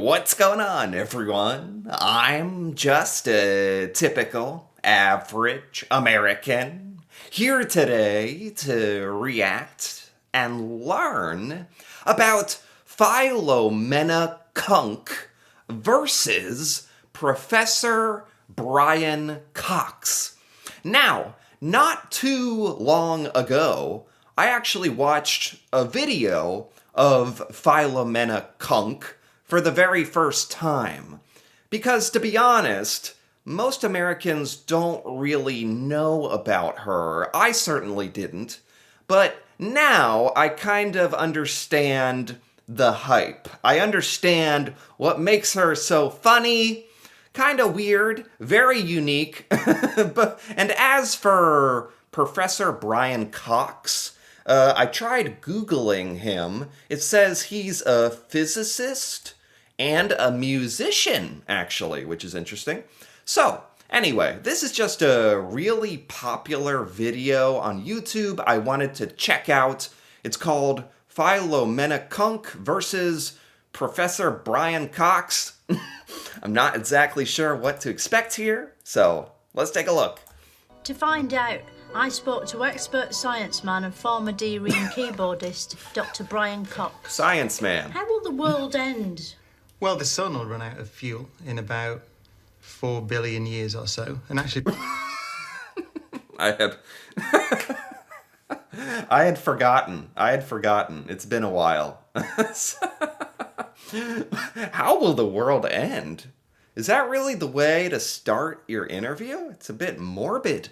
What's going on, everyone? I'm just a typical, average American here today to react and learn about Philomena Cunk versus Professor Brian Cox. Now, not too long ago, I actually watched a video of Philomena Cunk for the very first time. Because, to be honest, most Americans don't really know about her. I certainly didn't. But now I kind of understand the hype. I understand what makes her so funny, kind of weird, very unique. And as for Professor Brian Cox, I tried Googling him. It says he's a physicist and a musician, actually, which is interesting. So, anyway, this is just a really popular video on YouTube I wanted to check out. It's called Philomena Cunk versus Professor Brian Cox. I'm not exactly sure what to expect here, so let's take a look. To find out, I spoke to expert science man and former D-Ream keyboardist, Dr. Brian Cox. Science man. How will the world end? Well, the sun will run out of fuel in about 4 billion years or so. And actually... I had forgotten. It's been a while. How will the world end? Is that really the way to start your interview? It's a bit morbid.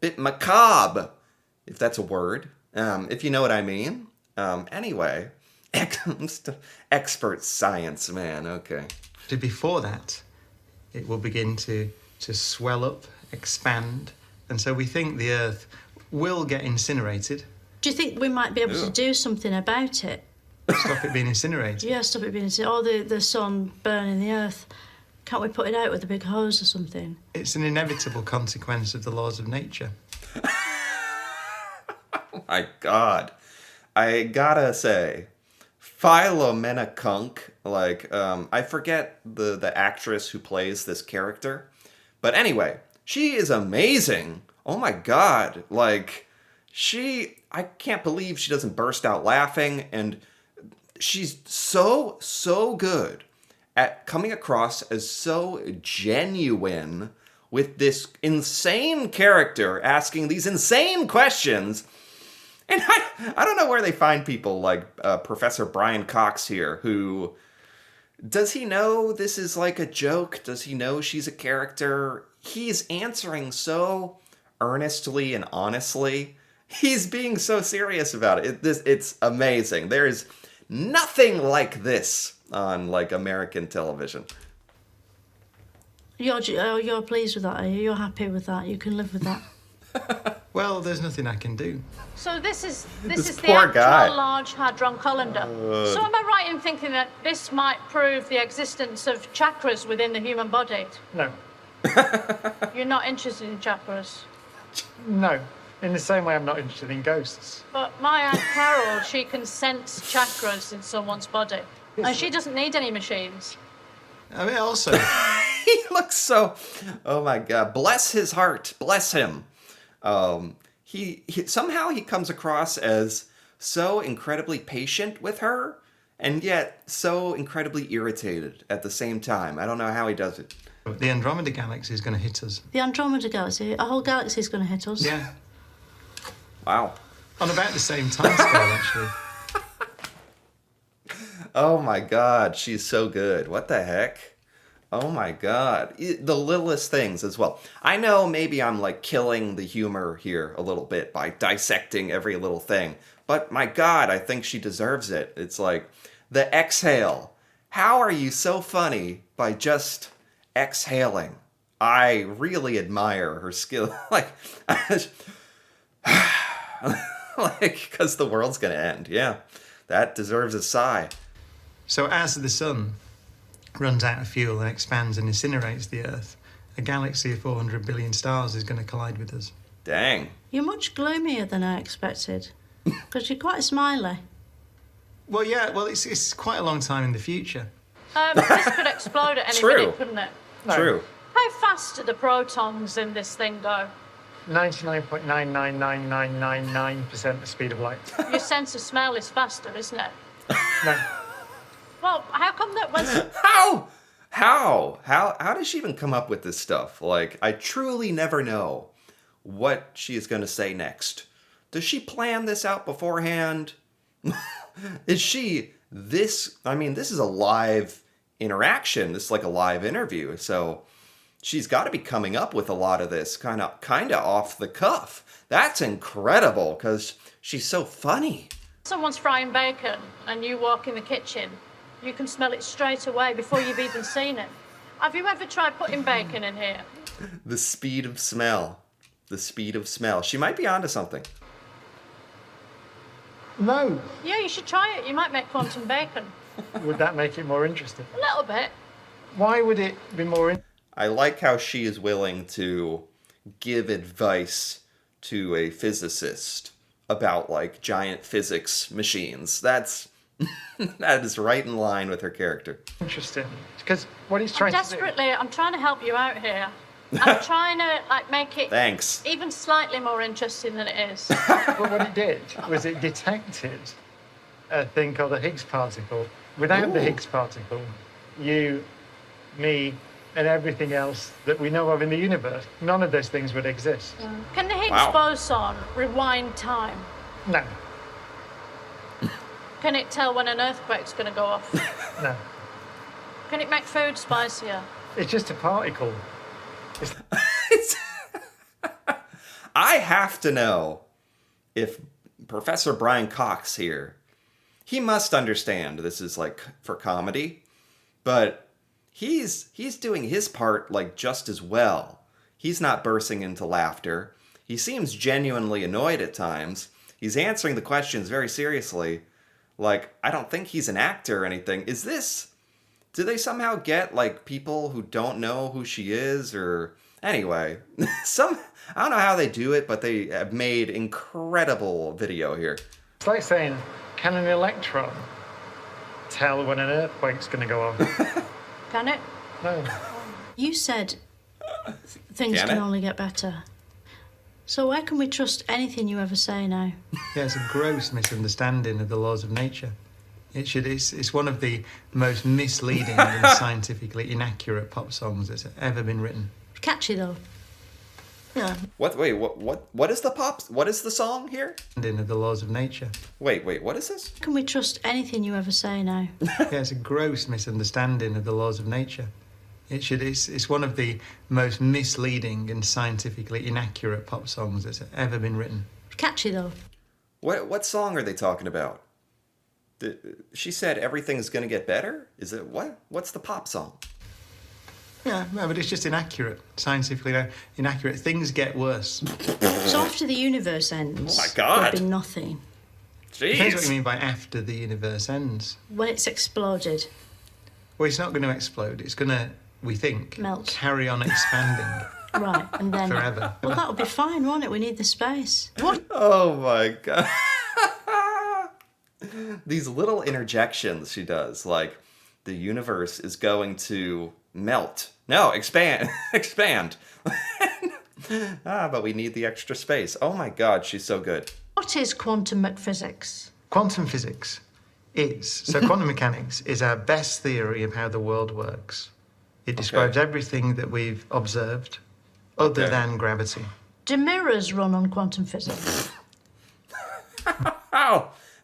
Bit macabre, if that's a word, if you know what I mean. Anyway, expert science man, okay. Before that, it will begin to swell up, expand, and so we think the Earth will get incinerated. Do you think we might be able to do something about it? Stop it being incinerated? Yeah, stop it being incinerated. Or the sun burning the Earth. Can't we put it out with a big hose or something? It's an inevitable consequence of the laws of nature. Oh my God. I gotta say, Philomena Cunk, I forget the actress who plays this character. But anyway, she is amazing. Oh my God. I can't believe she doesn't burst out laughing. And she's so good at coming across as so genuine with this insane character asking these insane questions. And I don't know where they find people like Professor Brian Cox here, who... Does he know this is like a joke? Does he know she's a character? He's answering so earnestly and honestly. He's being so serious about it. It's amazing. There is nothing like this on American television. You're pleased with that, are you? You're happy with that? You can live with that? Well, there's nothing I can do. So this is the poor actual guy. Large Hadron Collider. So am I right in thinking that this might prove the existence of chakras within the human body? No. You're not interested in chakras? No. In the same way I'm not interested in ghosts. But my Aunt Carol, she can sense chakras in someone's body. And she doesn't need any machines. I mean, also... He looks so... Oh my God. Bless his heart. Bless him. He somehow he comes across as so incredibly patient with her, and yet so incredibly irritated at the same time. I don't know how he does it. The Andromeda Galaxy is going to hit us. The Andromeda Galaxy? A whole galaxy is going to hit us? Yeah. Wow. On about the same time scale, actually. Oh my God, she's so good. What the heck? Oh my God. The littlest things as well. I know maybe I'm killing the humor here a little bit by dissecting every little thing, but my God, I think she deserves it. It's the exhale. How are you so funny by just exhaling? I really admire her skill. Because the world's gonna end. Yeah, that deserves a sigh. So as the sun runs out of fuel and expands and incinerates the Earth, a galaxy of 400 billion stars is going to collide with us. Dang. You're much gloomier than I expected. Because you're quite smiley. Well, yeah, it's quite a long time in the future. This could explode at any True. minute, couldn't it? No. True. How fast do the protons in this thing go? 99.999999% the speed of light. Your sense of smell is faster, isn't it? No. Well, how come that when... How does she even come up with this stuff? Like, I truly never know what she is going to say next. Does she plan this out beforehand? Is she this? I mean, this is a live interaction. This is like a live interview. So she's got to be coming up with a lot of this kind of off the cuff. That's incredible because she's so funny. someone's frying bacon and you walk in the kitchen, you can smell it straight away before you've even seen it. Have you ever tried putting bacon in here? The speed of smell. The speed of smell. She might be onto something. No. Yeah, you should try it. You might make quantum bacon. Would that make it more interesting? A little bit. Why would it be more interesting? I like how she is willing to give advice to a physicist about like giant physics machines. That is right in line with her character. Interesting. Because what he's trying to I'm trying to help you out here. I'm trying to make it Thanks. even slightly more interesting than it is. do. But what it did was it detected a thing called the Higgs particle. Without the Ooh. Higgs particle, you, me, and everything else that we know of in the universe, none of those things would exist. Can the Higgs Wow. boson rewind time? No. Can it tell when an earthquake's going to go off? No. Can it make food spicier? It's just a particle. I have to know if Professor Brian Cox here, he must understand this is like for comedy, but he's doing his part like just as well. He's not bursting into laughter. He seems genuinely annoyed at times. He's answering the questions very seriously. Like, I don't think he's an actor or anything. Do they somehow get like people who don't know who she is or anyway, I don't know how they do it, but they have made incredible video here. It's like saying, can an electron tell when an earthquake's going to go off? Can it? No. You said things Can can it? only get better. So why can we trust anything you ever say now? Yeah, it's a gross misunderstanding of the laws of nature. It's one of the most misleading and scientifically inaccurate pop songs that's ever been written. Catchy though. Yeah. What is the pop? What is the song here? Of the laws of nature. Wait, what is this? Can we trust anything you ever say now? Yeah, it's a gross misunderstanding of the laws of nature. It's one of the most misleading and scientifically inaccurate pop songs that's ever been written. Catchy though. What song are they talking about? She said everything's gonna get better? Is it what? What's the pop song? Yeah, no, but it's just inaccurate. Scientifically inaccurate. Things get worse. So after the universe ends, Oh my God. there'll be nothing. Depends what you Jeez. mean by after the universe ends. When it's exploded. Well, it's not going to explode. It's going to, we think, Melt. carry on expanding Right, and then... forever. Well, that'll be fine, won't it? We need the space. What? Oh my god. These little interjections she does, like the universe is going to melt. No, expand. Expand. But we need the extra space. Oh my god, she's so good. What is quantum physics? Quantum physics quantum mechanics is our best theory of how the world works. It describes everything that we've observed other Okay. than gravity. Do mirrors run on quantum physics?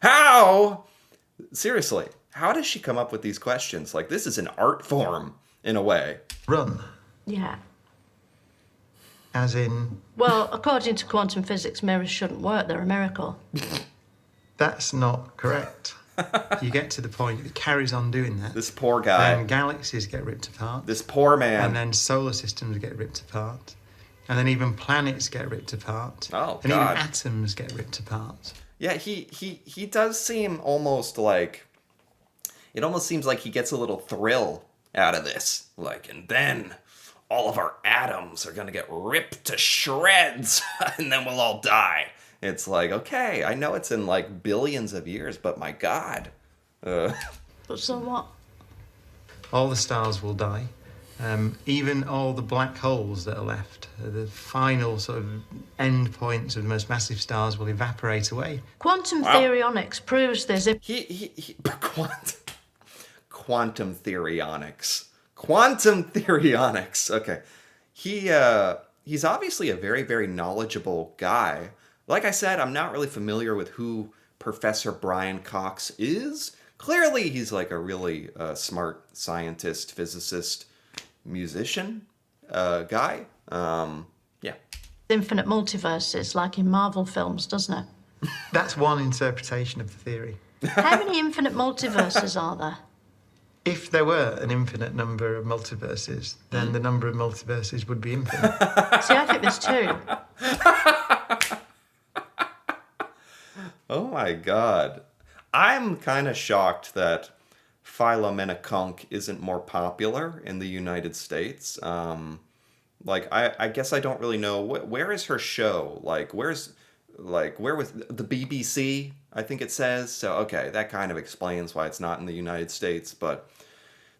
How? Seriously, how does she come up with these questions? Like, this is an art form, in a way. Run, Yeah. as in, Well, according to quantum physics, mirrors shouldn't work. They're a miracle. that's not correct. You get to the point, it carries on doing that. This poor guy. Then galaxies get ripped apart. This poor man. And then solar systems get ripped apart. And then even planets get ripped apart. Oh, and God. even atoms get ripped apart. Yeah, he does seem almost like... It almost seems like he gets a little thrill out of this. Like, and then all of our atoms are going to get ripped to shreds, and then we'll all die. It's like, okay, I know it's in like billions of years, but my God. But so what? All the stars will die. Even all the black holes that are left, the final sort of end points of the most massive stars will evaporate away. Quantum theoryonics proves there's Quantum theoryonics. Quantum theoryonics. Okay. He's obviously a very, very knowledgeable guy. Like I said, I'm not really familiar with who Professor Brian Cox is. Clearly, he's like a really smart scientist, physicist, musician guy. Yeah. infinite multiverses like in Marvel films, doesn't it? That's one interpretation of the theory. How many infinite multiverses are there? If there were an infinite number of multiverses, then the number of multiverses would be infinite. See, I think there's two. Oh my god. I'm kind of shocked that Philomena Cunk isn't more popular in the United States. I guess I don't really know. Where is her show? Where was the BBC? I think it says. So, okay, that kind of explains why it's not in the United States. But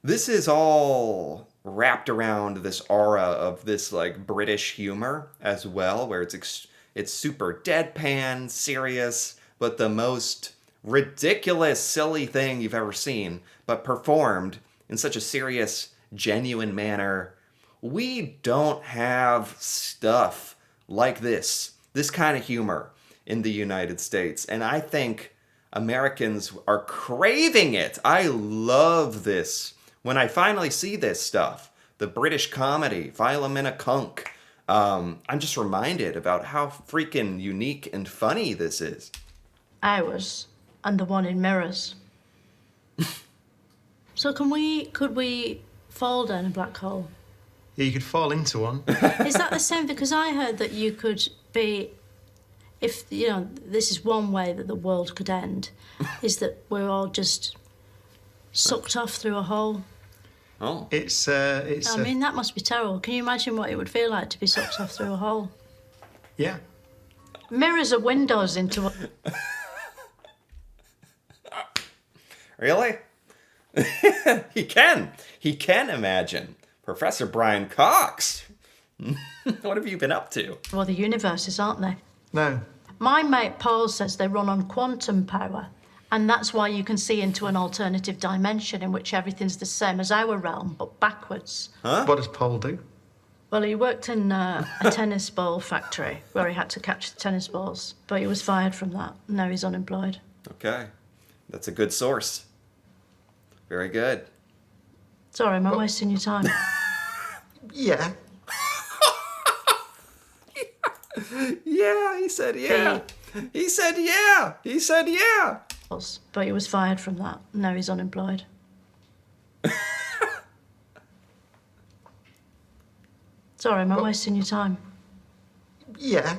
this is all wrapped around this aura of this, British humor as well, where it's super deadpan, serious, but the most ridiculous, silly thing you've ever seen, but performed in such a serious, genuine manner. We don't have stuff like this kind of humor in the United States. And I think Americans are craving it. I love this. When I finally see this stuff, the British comedy, Philomena Cunk, I'm just reminded about how freaking unique and funny this is. Ours and the one in Mirrors. So could we fall down a black hole? Yeah, you could fall into one. Is that the same? Because I heard that you could be, if, this is one way that the world could end, is that we're all just sucked off through a hole. Oh. I mean, that must be terrible. Can you imagine what it would feel like to be sucked off through a hole? Yeah. Mirrors are windows into a... Really? He can imagine. Professor Brian Cox. What have you been up to? Well, the universes, aren't they? No. My mate Paul says they run on quantum power, and that's why you can see into an alternative dimension in which everything's the same as our realm, but backwards. Huh? What does Paul do? Well, he worked in a tennis ball factory where he had to catch the tennis balls, but he was fired from that. Now he's unemployed. Okay. That's a good source. Very good. Sorry, am I wasting your time? Yeah. Yeah, he said yeah. He said yeah. He said yeah. But he was fired from that. Now he's unemployed. Sorry, am I wasting your time? Yeah.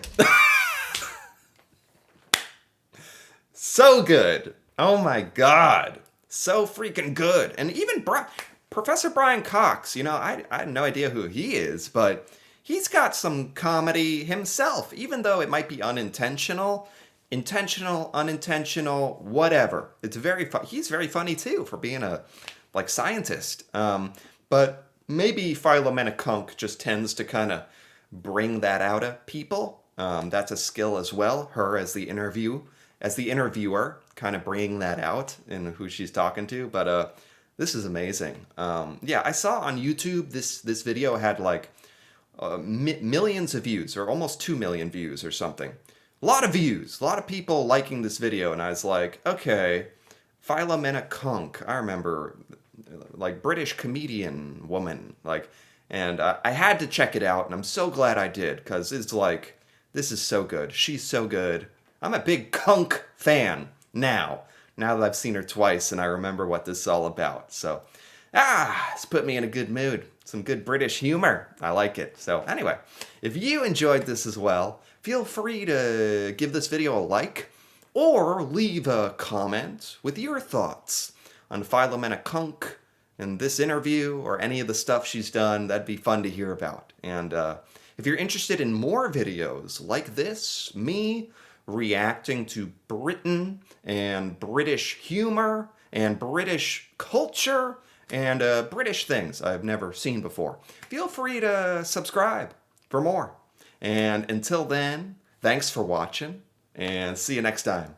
So good. Oh my god. So freaking good. And even Professor Brian Cox, I had no idea who he is, but he's got some comedy himself, even though it might be unintentional. Intentional, unintentional, whatever. It's he's very funny too for being a scientist. But maybe Philomena Cunk just tends to kind of bring that out of people. That's a skill as well. Her as the interviewer, kind of bringing that out in who she's talking to. But this is amazing. Yeah, I saw on YouTube this video had millions of views, or almost 2 million views or something. A lot of views, a lot of people liking this video, and I was like, okay, Philomena Cunk, I remember, British comedian woman, and I had to check it out, and I'm so glad I did, because it's this is so good. She's so good. I'm a big Cunk fan now that I've seen her twice, and I remember what this is all about. So, it's put me in a good mood. Some good British humor. I like it. So anyway, if you enjoyed this as well, feel free to give this video a like or leave a comment with your thoughts on Philomena Cunk and this interview or any of the stuff she's done. That'd be fun to hear about. And if you're interested in more videos like this, me reacting to Britain and British humor and British culture and British things I've never seen before. Feel free to subscribe for more. And until then, thanks for watching, and see you next time.